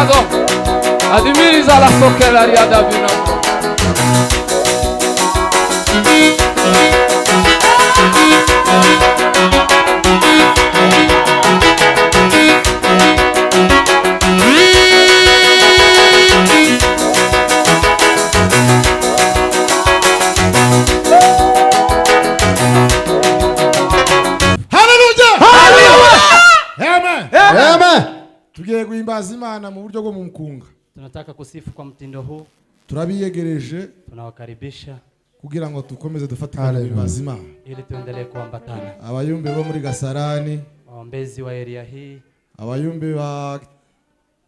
riado. Adimiriza la sokela riada vina. Tugiye guhimbaza Imana mu buryo bwo mu mkunga. Tunataka kusifu kwa mtindo huu. Turabiyegereje tunawakaribisha kugira ngo tukomeze dufatane guhimbaza Imana. Ili tuendelee kuambatana. Abayumbe bo muri Gasarani, waombezi wa area hii, abayumbe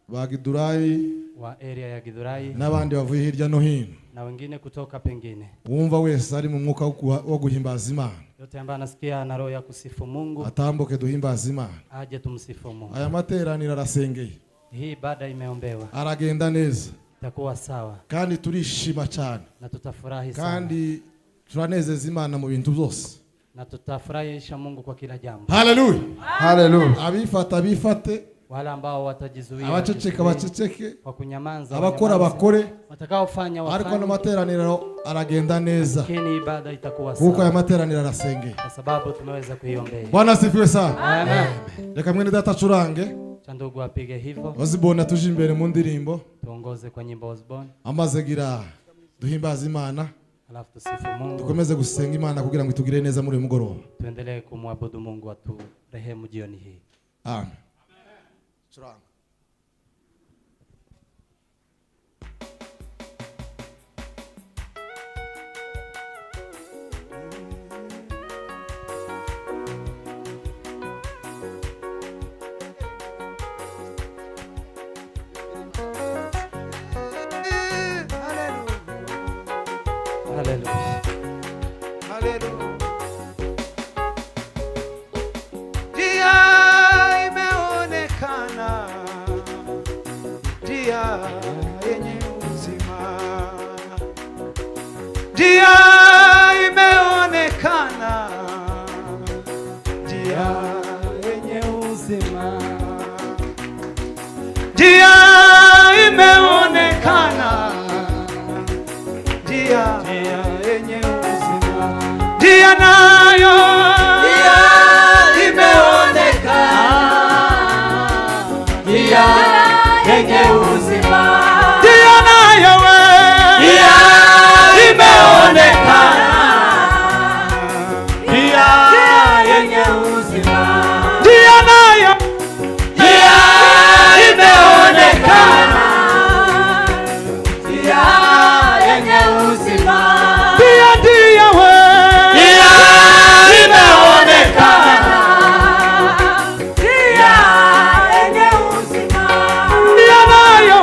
ba Gidurayi, wa area ya Gidurayi, n'abandi bavuye hirya no hino, na wengine kutoka pengine. Wumva wese ari mu mwuka wo guhimbaza Imana. Yote ambaye anasikia na roho ya kusifu Mungu, atambuke duhimbaza Imana. Aje tumsifu Mungu. Aya materaniro arasengeye. Hii ibada imeombewa. Aragenda neza. Itakuwa sawa. Kandi turishima cyane. Na tutafurahi sana. Kandi turanezeza Imana mu bintu byose. Na tutafurahisha Mungu kwa kila jambo. Hallelujah. Hallelujah. Abifata bifate. Wale ambao watajizuia abaceceka baceceke, kwa kunyamanza abakora bakore, watakaofanya wafanye. Ariko no materaniro aragenda neza. Lakini ibada itakuwa sawa. Kuko ya materaniro arasengeye. Kwa sababu tumeweza kuiombea. Bwana asifiwe sana. Amen. Reka mwene data curange. Chandugu apige hivyo. Ozibona tuje imbere mu ndirimbo. Tuongoze kwa nyimbo Ozibona. Amaze gira duhimbaza Imana. Alafu tusifu Mungu. Tukomeze gusenga Imana kugira ngo itugire neza muri mugoroba. Tuendelee kumwabudu Mungu atu rehemu jioni hii. Amen. Churanga. Hallelujah. Hallelujah. Dia imeonekana, dia yenye uzima. Dia imeonekana, dia yenye uzima. Dia imeonekana, dia yenye uzima. Dia nayo imeonekana, dia yenye uzima. Dia nayo imeonekana, dia yenye uzima. Dia nayo imeonekana, dia yenye uzima. Dia imeonekana, dia yenye uzima. Dia nayo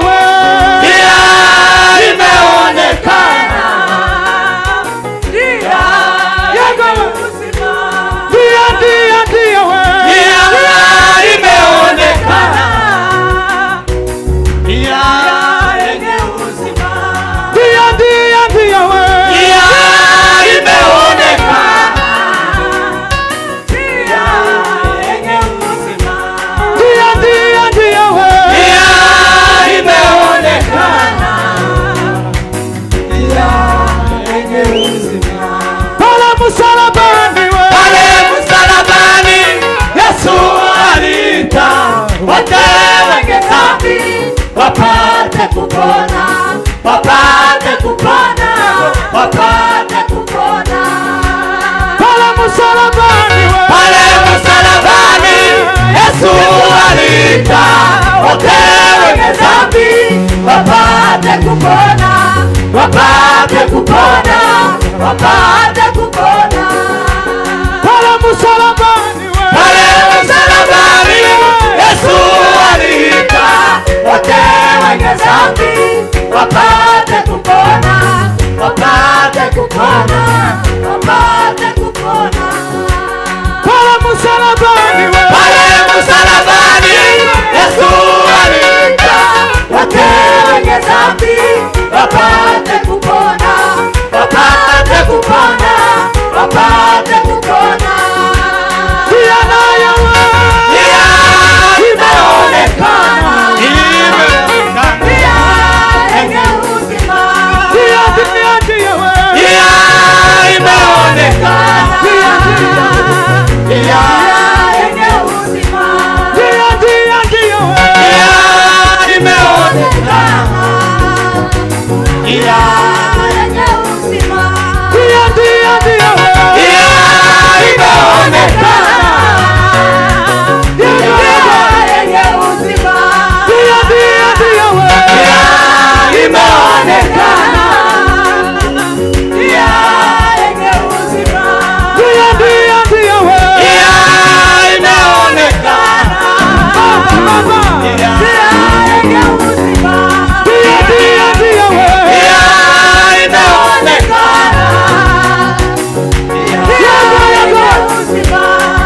imeonekana, dia yenye uzima. Dia imeonekana, dia yenye uzima. Dia imeonekana, dia yenye uzima. Dia imeonekana, dia yenye uzima. Pale msalabani Yesu aliita wote wenye dhambi wapate kupona, wapate kupona, wapate kupona. Pale msalabani Yesu aliita wote wenye dhambi wapate kupona, wapate kupona, wapate kupona. Pale msalabani Yesu aliita wote wenye dhambi wapate kupona, wapate kupona, wapate kupona. Pale msalabani Yesu aliita wote wenye dhambi wapate kupona, wapate kupona, wapate kupona. Dia nayo imeonekana, njia yenye uzima. Njia, njia, njia, Njia imeonekana. Njia yenye uzima. njia, njia, njia, Njia imeonekana. Njia yenye uzima. njia, njia, njia, Njia imeonekana. Baba, Njia yenye uzima. njia, njia, njia, Njia imeonekana. Njia yenye uzima.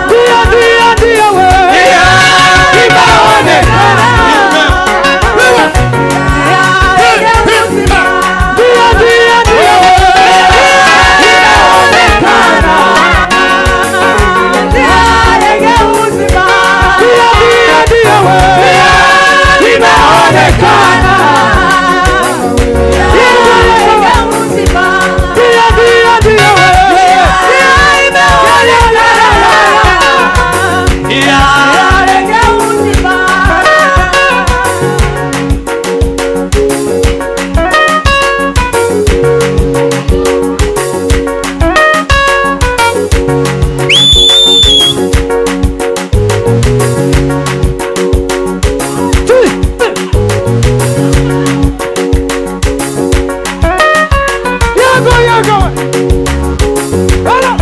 njia, njia, njia, Njia imeonekana. Njia yenye uzima. njia, njia, njia, Imeonekana. Njia yenye uzima. njia, njia, njia, Imeonekana. Njia yenye uzima. njia, njia, njia, Njia yenye uzima. Yago, yago. Hello.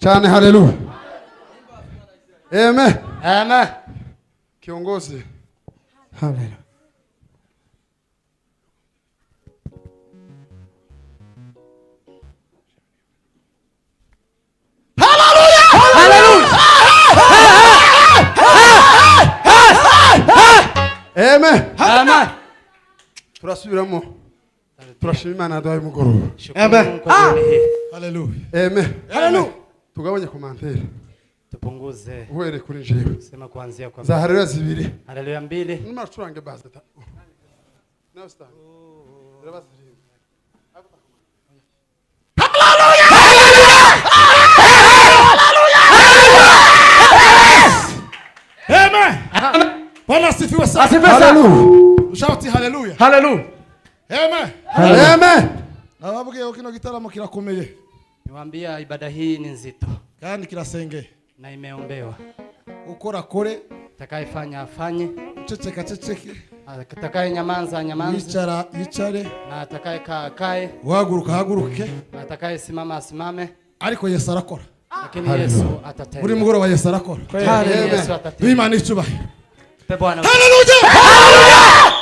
Chane haleluya. Amen. Amen. Kiongozi. Haleluya. Amen. Amen. Turasubiramo. Turashima Imana yaduhaye umugoroba. Amen. Haleluya. Amen. Haleluya. Tugabanye komantere. Tupunguze. Uhere kuri njyewe. Sema kuanzia kwa. Za haleluya zibiri. Haleluya 2. Numa turange basi. Now stand. Amen. Bwana asifiwe sana. Haleluya. Shauti haleluya. Haleluya. Amen. Amen. Nababwiye kino gitaramo kirakomeye. Niwaambia ibada hii ni nzito Kandi kirasenge. na imeombewa. Ukora kore, Atakayefanya afanye, ceceka ceceke, atakaye nyamanza nyamanze, yicara yicare, na atakaye kaa kae, uhaguruka haguruke, na atakaye simama asimame. ariko Yesu arakora. Lakini Yesu atatenda. Buri mugoroba Yesu arakora. Yesu atatenda. Imana icyubahiro. Pe Bwana. Haleluya.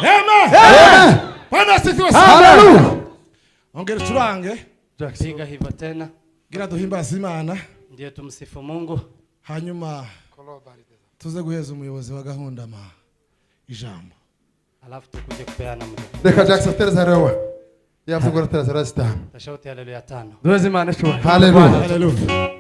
Amen. Bwana asifiwe sana. Haleluya. Ongera turange. Piga hivyo tena. Gira duhimbaza Imana. Ndiye tumsifu Mungu. Hanyuma tuze guheza umuyobozi wa gahunda ijambo. Alafu tukuje kupeana muda. Reka Jackson tereza rewa. Yavuze ngo tereza rasta. Tashauti haleluya 5. Duheze Imana ishobora. Haleluya. Haleluya.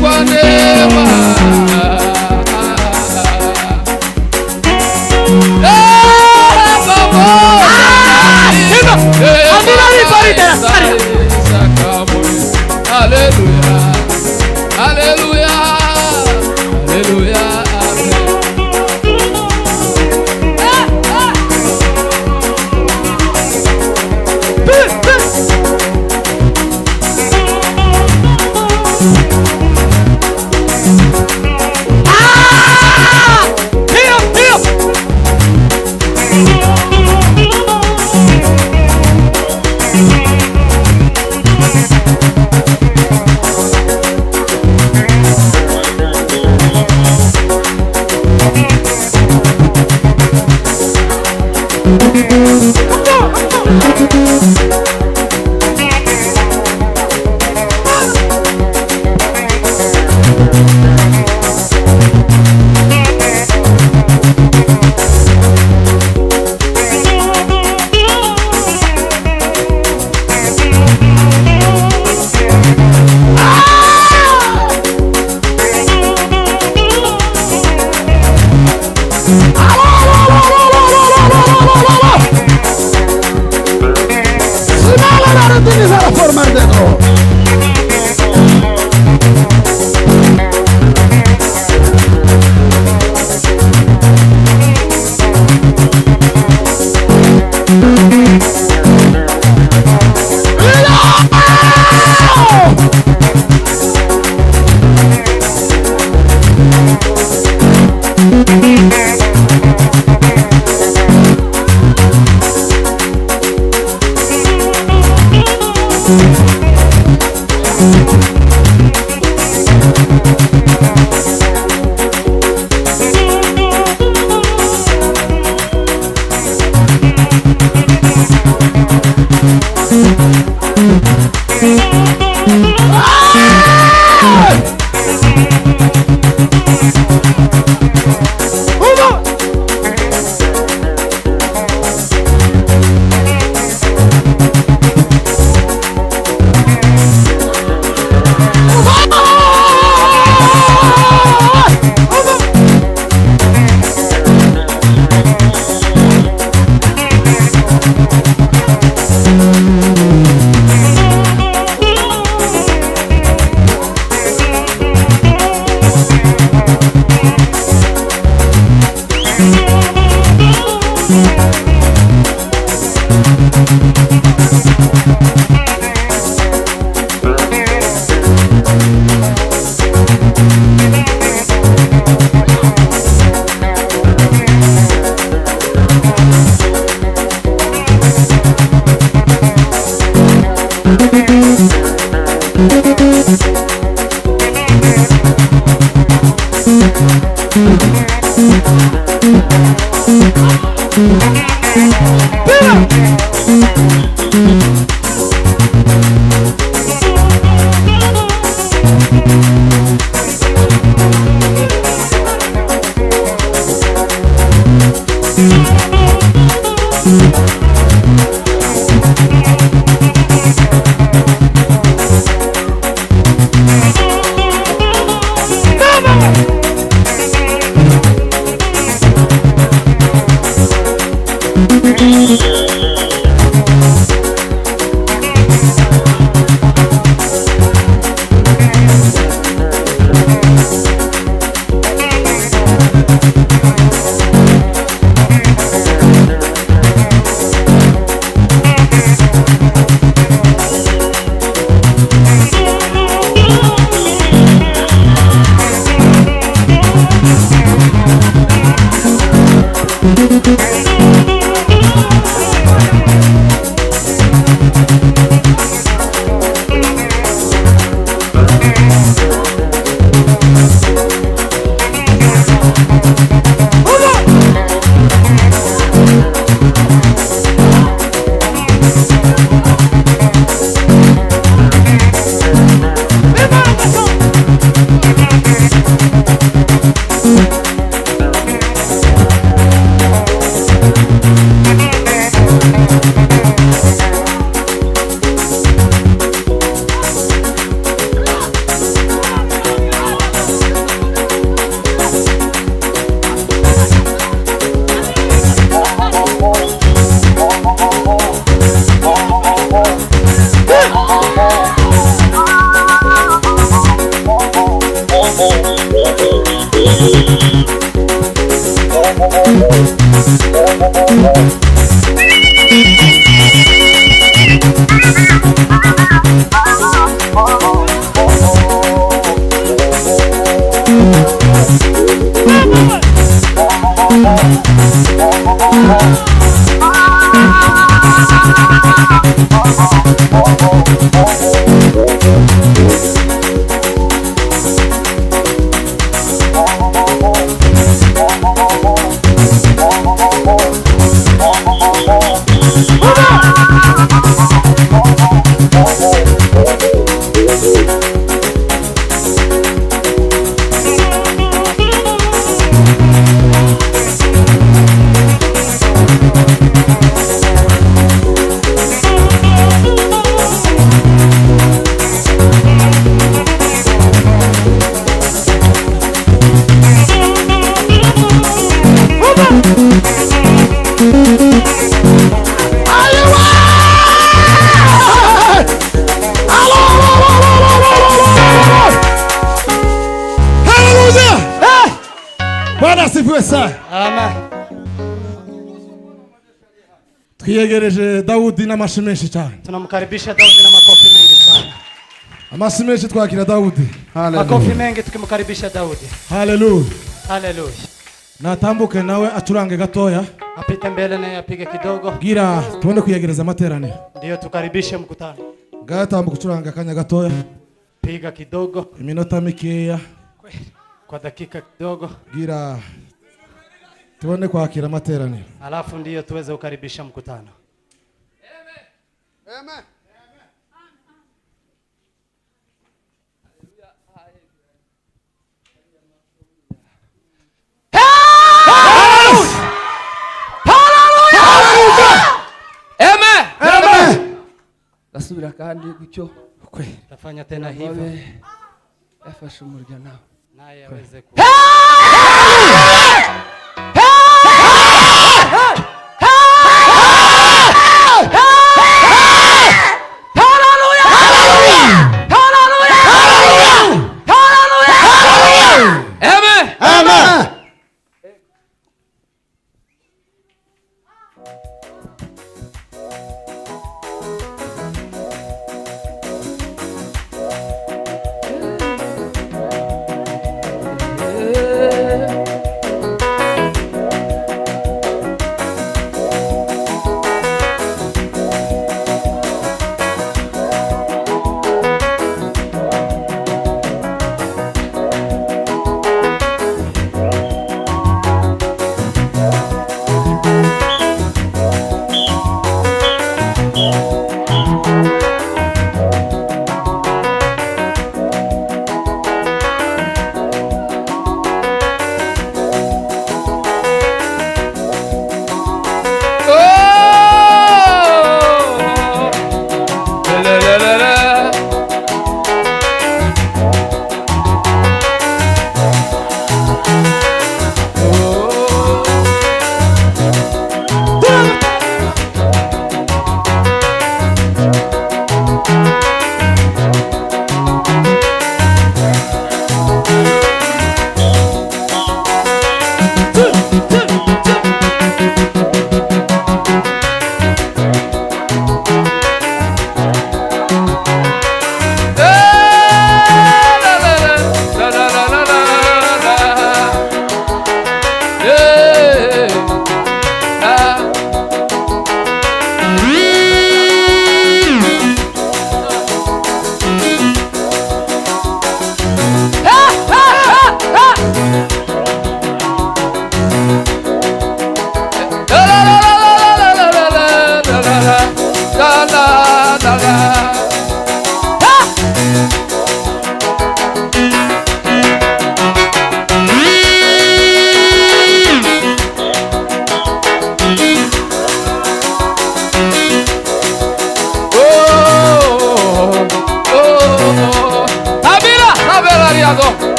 Kwa neema Twiyegereje Dawudi n'amashi menshi cyane. Tunamkaribisha Daudi na makofi mengi sana. Amashi menshi twakira Dawudi. Makofi mengi tukimkaribisha Daudi. Haleluya. Haleluya. Natambuke nawe acurange gatoya. Apite mbele na apige kidogo. Gira tuone kuyegereza materaniro. Ndio tukaribishe mkutano. Gatambuke ucuranga kanya gatoya. Piga kidogo. Iminota mikeya. Kwa dakika kidogo. Gira tuone kwakira materaniro. Alafu ndio tuweze kukaribisha mkutano. Amen. Amen. gusubira kandi gutyo Tafanya tena hivyo. Yafashe umurya nawe. Naye aweze ku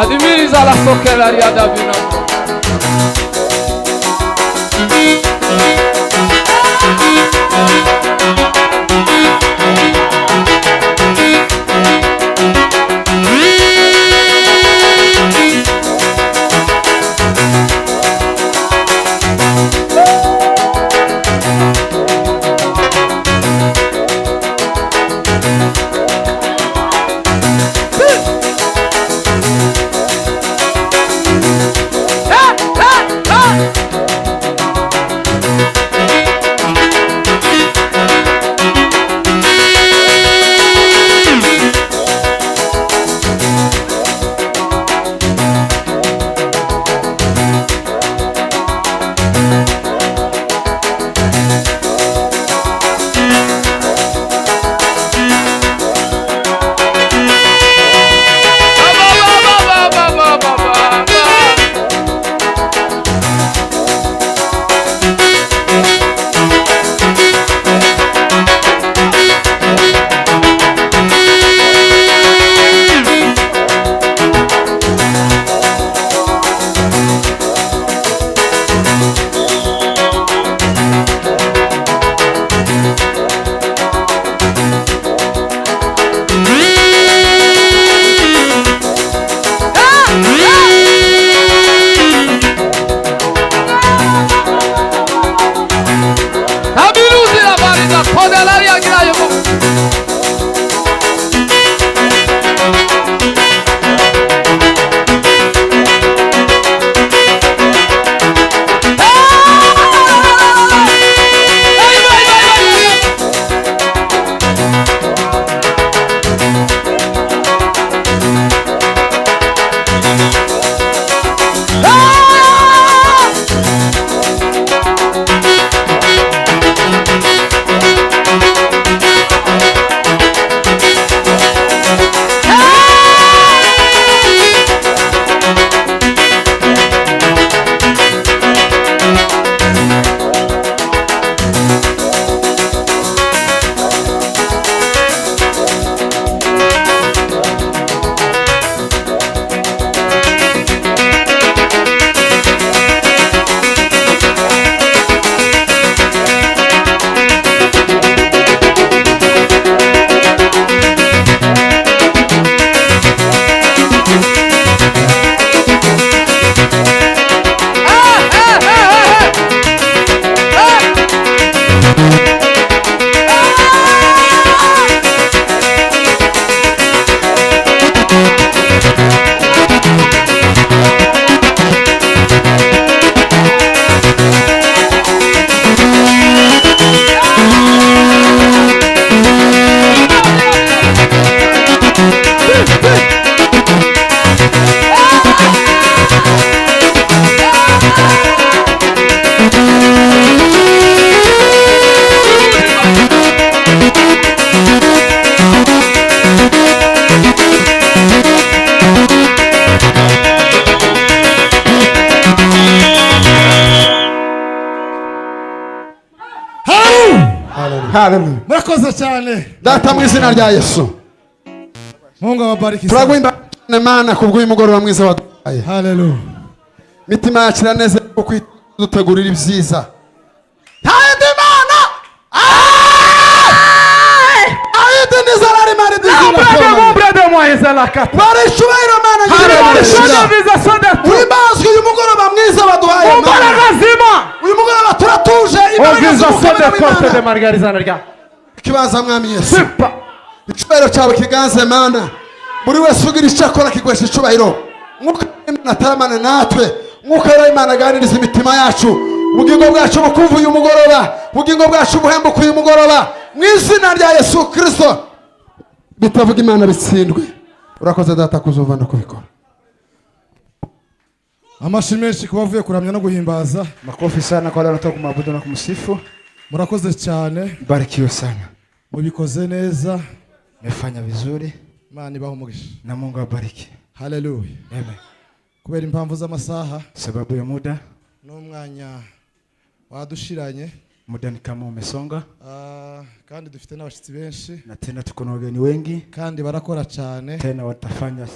Adimiriza la sokelaria Davina. Hallelujah. Murakoze cyane. Data mu izina rya Yesu. Mungu awabariki sana. Turagwimba Imana kubw'uyu mugoroba mwiza waduhaye. Hallelujah. Mitima yacu iraneze kuko dutegurira ibyiza. Haydi Imana. Haydi nizarari mari dizira. Brother moi ezala kata. Barishubira Mana Hallelujah. Ulimbazwe uyu mugoroba mwiza waduhaye. Imbaraga zima. Uyu mugoroba turatuje Organisation de porte de Margarizana rya. Kibaza mwami Yesu. Super. Icyubahiro cyawe kiganze Mana. Buri wese ugira icyo akora kigwesha icyubahiro. Mwuka w'Imana ataramana natwe. Mwuka w'Imana aganiriza imitima yacu. Ubugingo bwacu bukumva uyu mugoroba. Ubugingo bwacu buhembuka uyu mugoroba. Mu izina rya Yesu Kristo. Bitavuga Imana bitsindwe. Urakoze data kuzumva no kubikora. Amashi menshi kubavuye kuramya no guhimbaza. Makofi sana kwa wale wanatoka kumwabudu na kumsifu. Murakoze cyane. Barikiwe sana. Mubikoze neza. Mmefanya vizuri. Imana ibahe umugisha. Na Mungu awabariki. Hallelujah. Amen. Kubera impamvu z'amasaha Sababu ya muda, n'umwanya wadushiranye, muda ni kama umesonga, kandi dufite n'abashitsi benshi na tena tuko na wageni wengi, kandi barakora cyane, tena watafanya